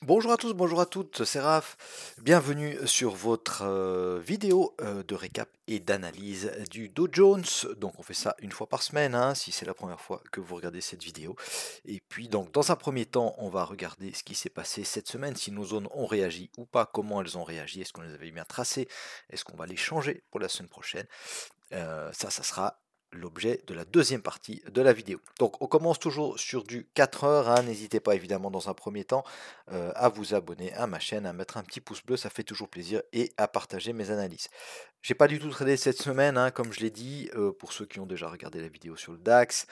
Bonjour à tous, bonjour à toutes, c'est Raph. Bienvenue sur votre vidéo de récap et d'analyse du Dow Jones. Donc on fait ça une fois par semaine, hein, si c'est la première fois que vous regardez cette vidéo. Et puis donc dans un premier temps, on va regarder ce qui s'est passé cette semaine, si nos zones ont réagi ou pas, comment elles ont réagi, est-ce qu'on les avait bien tracées, est-ce qu'on va les changer pour la semaine prochaine. Ça sera l'objet de la deuxième partie de la vidéo. Donc on commence toujours sur du 4 heures, hein. N'hésitez pas évidemment dans un premier temps à vous abonner à ma chaîne, à mettre un petit pouce bleu, ça fait toujours plaisir, et à partager mes analyses. J'ai pas du tout tradé cette semaine, hein, comme je l'ai dit, pour ceux qui ont déjà regardé la vidéo sur le DAX.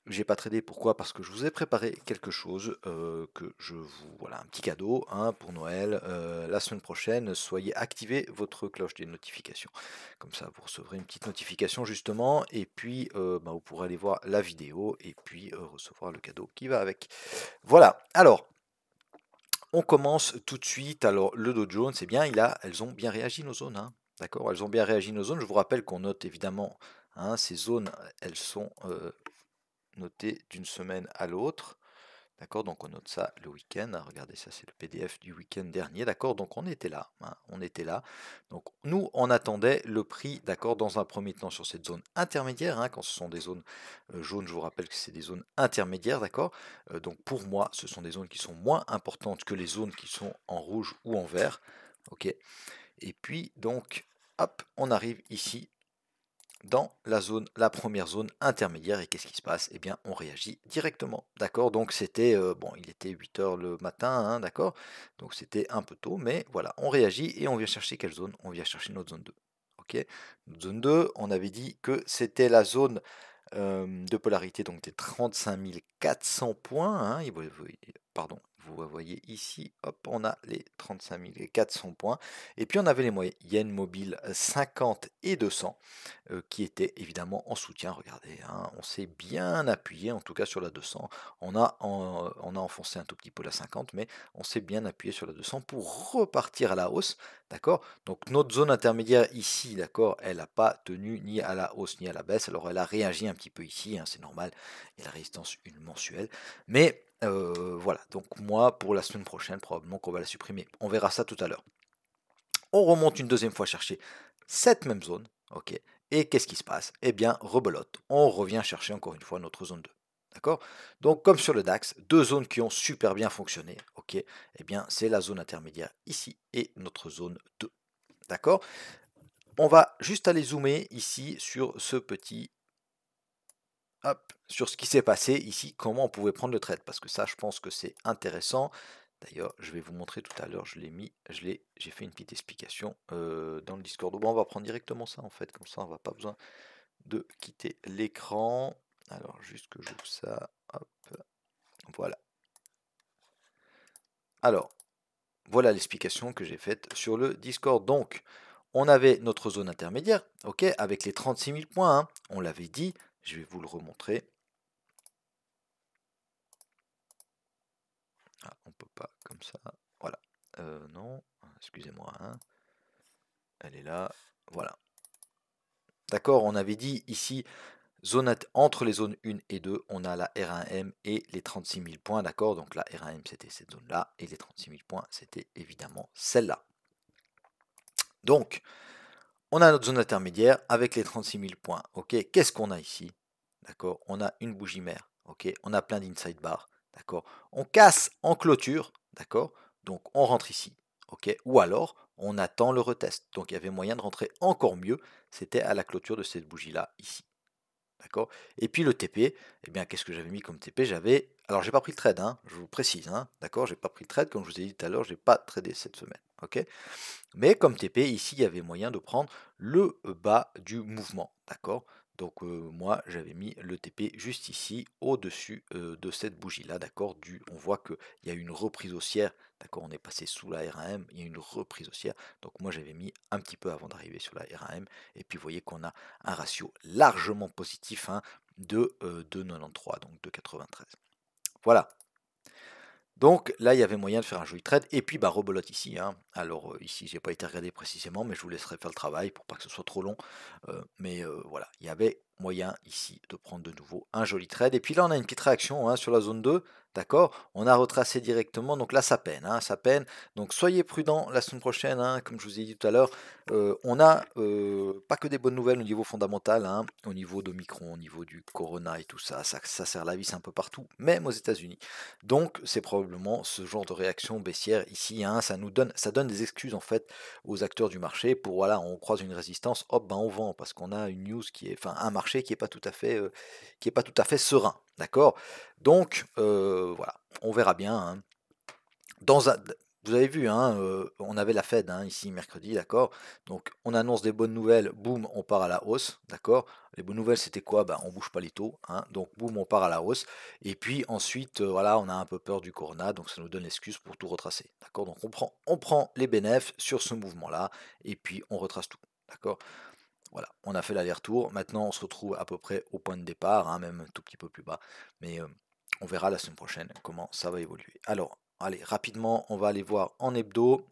J'ai pas tradé, pourquoi? Parce que je vous ai préparé quelque chose, que je vous... Voilà, un petit cadeau, hein, pour Noël. La semaine prochaine, soyez activez votre cloche des notifications. Comme ça, vous recevrez une petite notification justement, et puis vous pourrez aller voir la vidéo, et puis recevoir le cadeau qui va avec. Voilà, alors... On commence tout de suite. Alors, le Dow Jones, c'est bien, elles ont bien réagi nos zones, hein. D'accord, elles ont bien réagi nos zones. Je vous rappelle qu'on note évidemment, hein, ces zones, elles sont notées d'une semaine à l'autre. D'accord, donc on note ça le week-end. Regardez, ça c'est le PDF du week-end dernier. D'accord, donc on était là, hein, on était là. Donc nous, on attendait le prix, d'accord, dans un premier temps sur cette zone intermédiaire, hein, quand ce sont des zones jaunes, je vous rappelle que c'est des zones intermédiaires, d'accord. Donc pour moi, ce sont des zones qui sont moins importantes que les zones qui sont en rouge ou en vert. Ok. Et puis donc, hop, on arrive ici dans la zone, la première zone intermédiaire, et qu'est-ce qui se passe? Eh bien, on réagit directement, d'accord? Donc c'était, bon, il était 8 heures le matin, hein, d'accord? Donc c'était un peu tôt, mais voilà, on réagit et on vient chercher quelle zone? On vient chercher notre zone 2, ok? Notre zone 2, on avait dit que c'était la zone de polarité, donc des 35 400 points, hein, pardon, vous voyez ici, hop, on a les 35 400 points, et puis on avait les moyennes mobiles 50 et 200, qui étaient évidemment en soutien. Regardez, hein, on s'est bien appuyé, en tout cas sur la 200, on a enfoncé un tout petit peu la 50, mais on s'est bien appuyé sur la 200 pour repartir à la hausse, d'accord? Donc notre zone intermédiaire ici, d'accord, elle n'a pas tenu ni à la hausse ni à la baisse, alors elle a réagi un petit peu ici, hein, c'est normal, il y a la résistance une mensuelle, mais voilà, donc moi pour la semaine prochaine, probablement qu'on va la supprimer, on verra ça tout à l'heure. On remonte une deuxième fois chercher cette même zone, ok, et qu'est-ce qui se passe? Eh bien, rebelote, on revient chercher encore une fois notre zone 2. D'accord? Donc, comme sur le DAX, deux zones qui ont super bien fonctionné, ok, eh bien, c'est la zone intermédiaire ici et notre zone 2. D'accord? On va juste aller zoomer ici sur ce petit... Hop, sur ce qui s'est passé ici, comment on pouvait prendre le trade, parce que ça, je pense que c'est intéressant. D'ailleurs, je vais vous montrer tout à l'heure, j'ai fait une petite explication dans le Discord. Bon, on va prendre directement ça en fait, comme ça on va pas besoin de quitter l'écran. Alors, juste que j'ouvre ça, hop, voilà. Alors, voilà l'explication que j'ai faite sur le Discord. Donc, on avait notre zone intermédiaire, ok, avec les 36 000 points, hein, on l'avait dit, je vais vous le remontrer. Ah, on peut pas comme ça, voilà. Non, excusez-moi, hein. Elle est là, voilà. D'accord, on avait dit ici, zone entre les zones 1 et 2, on a la R1M et les 36 000 points, d'accord. Donc la R1M c'était cette zone-là, et les 36 000 points c'était évidemment celle-là. Donc, on a notre zone intermédiaire avec les 36 000 points, ok. Qu'est-ce qu'on a ici? D'accord, on a une bougie mère, ok. On a plein d'inside bar, d'accord. On casse en clôture, d'accord. Donc on rentre ici, ok. Ou alors on attend le retest. Donc il y avait moyen de rentrer encore mieux, c'était à la clôture de cette bougie-là ici. D'accord. Et puis le TP, eh bien, qu'est-ce que j'avais mis comme TP? Alors, j'ai pas pris le trade, hein, je vous précise, hein, d'accord, j'ai pas pris le trade, comme je vous ai dit tout à l'heure, j'ai pas tradé cette semaine, ok. Mais comme TP, ici, il y avait moyen de prendre le bas du mouvement, d'accord. Donc moi, j'avais mis le TP juste ici, au-dessus de cette bougie-là, d'accord. On voit qu'il y a une reprise haussière, d'accord, on est passé sous la R1M, il y a une reprise haussière. Donc moi, j'avais mis un petit peu avant d'arriver sur la R1M. Et puis, vous voyez qu'on a un ratio largement positif, hein, de 2,93, donc de 93. Voilà. Donc là, il y avait moyen de faire un joli trade. Et puis, bah, rebelote ici, hein. Alors ici, j'ai pas été regardé précisément, mais je vous laisserai faire le travail pour pas que ce soit trop long. Voilà, il y avait moyen ici de prendre de nouveau un joli trade. Et puis là, on a une petite réaction, hein, sur la zone 2. D'accord? On a retracé directement. Donc là, ça peine, hein, ça peine. Donc soyez prudents la semaine prochaine, hein, comme je vous ai dit tout à l'heure. On a pas que des bonnes nouvelles au niveau fondamental, hein, au niveau de Micron, au niveau du Corona et tout ça. Ça serre la vis un peu partout, même aux États-Unis. Donc c'est probablement ce genre de réaction baissière ici, hein, ça donne des excuses en fait aux acteurs du marché pour, voilà, on croise une résistance, hop, ben on vend parce qu'on a une news qui est, enfin un marché qui est pas tout à fait, qui est pas tout à fait serein, d'accord. Donc voilà, on verra bien, hein. Dans un, vous avez vu, hein, on avait la Fed, hein, ici mercredi, d'accord. Donc on annonce des bonnes nouvelles, boum, on part à la hausse, d'accord. Les bonnes nouvelles, c'était quoi? Ben, on bouge pas les taux, hein, donc boum, on part à la hausse. Et puis ensuite, voilà, on a un peu peur du corona, donc ça nous donne l'excuse pour tout retracer, d'accord. Donc on prend les bénéfices sur ce mouvement-là, et puis on retrace tout, d'accord. Voilà, on a fait l'aller-retour. Maintenant, on se retrouve à peu près au point de départ, hein, même un tout petit peu plus bas. Mais on verra la semaine prochaine comment ça va évoluer. Alors, allez, rapidement, on va aller voir en hebdo.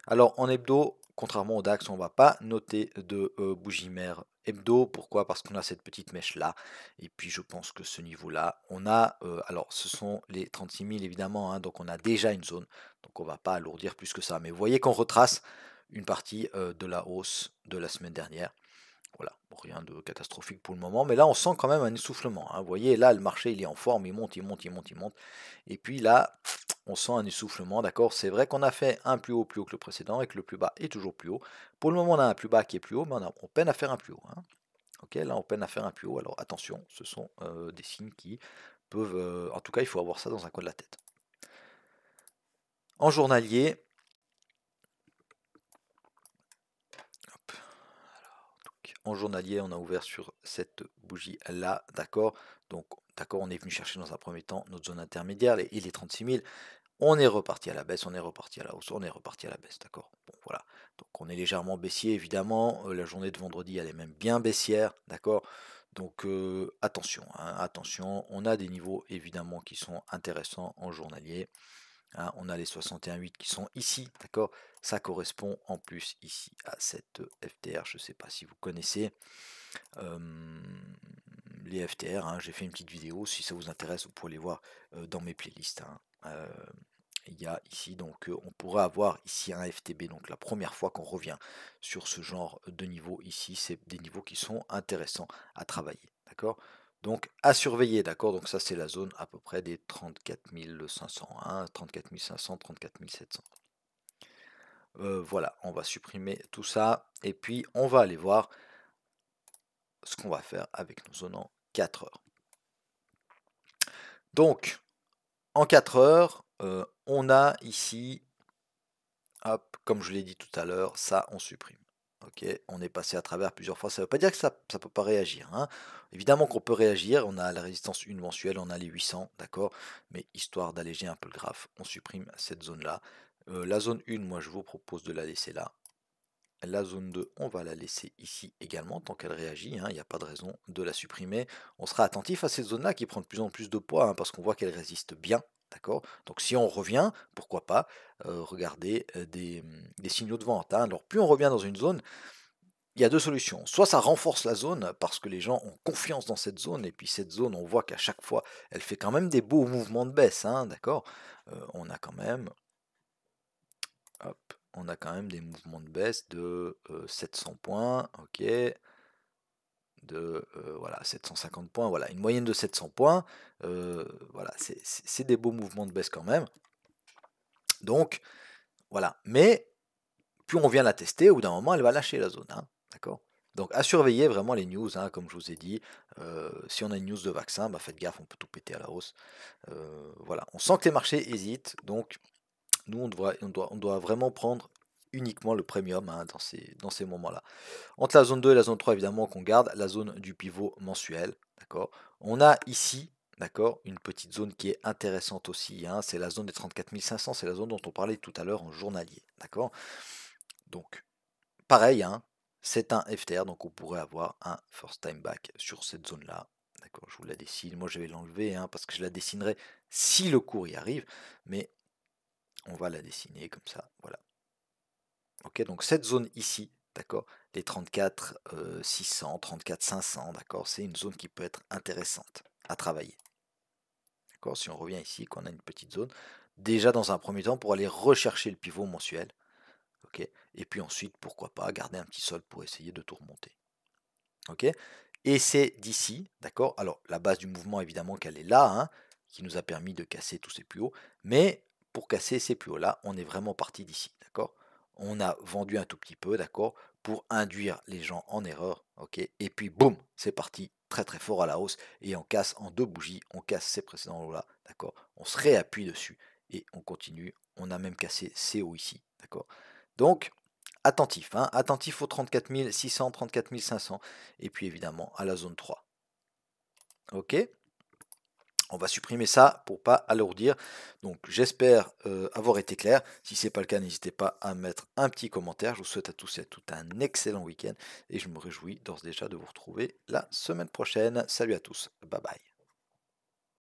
Alors, en hebdo, contrairement au DAX, on ne va pas noter de bougie mère hebdo. Pourquoi? Parce qu'on a cette petite mèche-là. Et puis, je pense que ce niveau-là, on a... alors, ce sont les 36 000, évidemment. Hein, donc, on a déjà une zone. Donc, on ne va pas alourdir plus que ça. Mais vous voyez qu'on retrace une partie de la hausse de la semaine dernière. Voilà, bon, rien de catastrophique pour le moment, mais là on sent quand même un essoufflement, hein. Vous voyez, là le marché il est en forme, il monte, il monte, il monte, il monte. Et puis là, on sent un essoufflement, d'accord. C'est vrai qu'on a fait un plus haut que le précédent et que le plus bas est toujours plus haut. Pour le moment, on a un plus bas qui est plus haut, mais on peine à faire un plus haut, hein. Ok, là on peine à faire un plus haut, alors attention, ce sont des signes qui peuvent. En tout cas, il faut avoir ça dans un coin de la tête. En journalier, hop, en journalier, on a ouvert sur cette bougie-là, d'accord. Donc, d'accord, on est venu chercher dans un premier temps notre zone intermédiaire, et les 36 000. On est reparti à la baisse, on est reparti à la hausse, on est reparti à la baisse, d'accord. Bon, voilà. Donc, on est légèrement baissier, évidemment. La journée de vendredi, elle est même bien baissière, d'accord. Donc, attention, hein, attention. On a des niveaux, évidemment, qui sont intéressants en journalier. Hein, on a les 61,8 qui sont ici, d'accord. Ça correspond en plus ici à cette FTR, je ne sais pas si vous connaissez les FTR, hein. J'ai fait une petite vidéo, si ça vous intéresse, vous pouvez les voir dans mes playlists, hein. Il y a ici, donc on pourrait avoir ici un FTB, donc la première fois qu'on revient sur ce genre de niveau ici, c'est des niveaux qui sont intéressants à travailler, d'accord. Donc à surveiller, d'accord. Donc ça c'est la zone à peu près des 34 500, hein, 34 500, 34 700. Voilà, on va supprimer tout ça et puis on va aller voir ce qu'on va faire avec nos zones en 4 heures. Donc, en 4 heures, on a ici, hop, comme je l'ai dit tout à l'heure, ça on supprime. Ok, on est passé à travers plusieurs fois, ça ne veut pas dire que ça ne peut pas réagir, hein. Évidemment qu'on peut réagir, on a la résistance 1 mensuelle, on a les 800, d'accord, mais histoire d'alléger un peu le graphe, on supprime cette zone-là. La zone 1, moi je vous propose de la laisser là. La zone 2, on va la laisser ici également, tant qu'elle réagit, hein, il n'y a pas de raison de la supprimer. On sera attentif à cette zone-là qui prend de plus en plus de poids, hein, parce qu'on voit qu'elle résiste bien, d'accord. Donc si on revient, pourquoi pas regarder des signaux de vente, hein. Alors plus on revient dans une zone, il y a deux solutions. Soit ça renforce la zone, parce que les gens ont confiance dans cette zone, et puis cette zone, on voit qu'à chaque fois, elle fait quand même des beaux mouvements de baisse, hein, d'accord. On a quand même... Hop, on a quand même des mouvements de baisse de 700 points, ok, de voilà, 750 points, voilà, une moyenne de 700 points, voilà, c'est des beaux mouvements de baisse quand même. Donc, voilà, mais plus on vient la tester, au bout d'un moment, elle va lâcher la zone, hein, d'accord. Donc, à surveiller vraiment les news, hein, comme je vous ai dit. Si on a une news de vaccin, bah, faites gaffe, on peut tout péter à la hausse. Voilà, on sent que les marchés hésitent, donc nous, on doit vraiment prendre uniquement le premium, hein, dans ces moments-là. Entre la zone 2 et la zone 3, évidemment, qu'on garde la zone du pivot mensuel. D'accord. On a ici, d'accord, une petite zone qui est intéressante aussi, hein, c'est la zone des 34 500, c'est la zone dont on parlait tout à l'heure en journalier. D'accord. Donc, pareil, hein, c'est un FTR, donc on pourrait avoir un first time back sur cette zone-là. D'accord, je vous la dessine. Moi, je vais l'enlever hein, parce que je la dessinerai si le cours y arrive. Mais on va la dessiner comme ça. Voilà. Ok, donc cette zone ici, d'accord, les 34 600, 34 500, d'accord, c'est une zone qui peut être intéressante à travailler. D'accord, si on revient ici, qu'on a une petite zone, déjà dans un premier temps pour aller rechercher le pivot mensuel. Ok, et puis ensuite, pourquoi pas, garder un petit sol pour essayer de tout remonter. Ok, et c'est d'ici, d'accord, alors la base du mouvement évidemment qu'elle est là, hein, qui nous a permis de casser tous ces plus hauts, mais pour casser ces plus hauts là, on est vraiment parti d'ici, d'accord. On a vendu un tout petit peu, d'accord, pour induire les gens en erreur, ok, et puis boum, c'est parti très très fort à la hausse, et on casse en 2 bougies, on casse ces précédents hauts là, d'accord, on se réappuie dessus, et on continue, on a même cassé ces hauts ici, d'accord. Donc, attentif, hein, attentif aux 34 600, 34 500, et puis évidemment à la zone 3. Ok, on va supprimer ça pour pas alourdir. Donc j'espère avoir été clair. Si ce n'est pas le cas, n'hésitez pas à mettre un petit commentaire. Je vous souhaite à tous et à toutes un excellent week-end et je me réjouis d'ores et déjà de vous retrouver la semaine prochaine. Salut à tous, bye bye.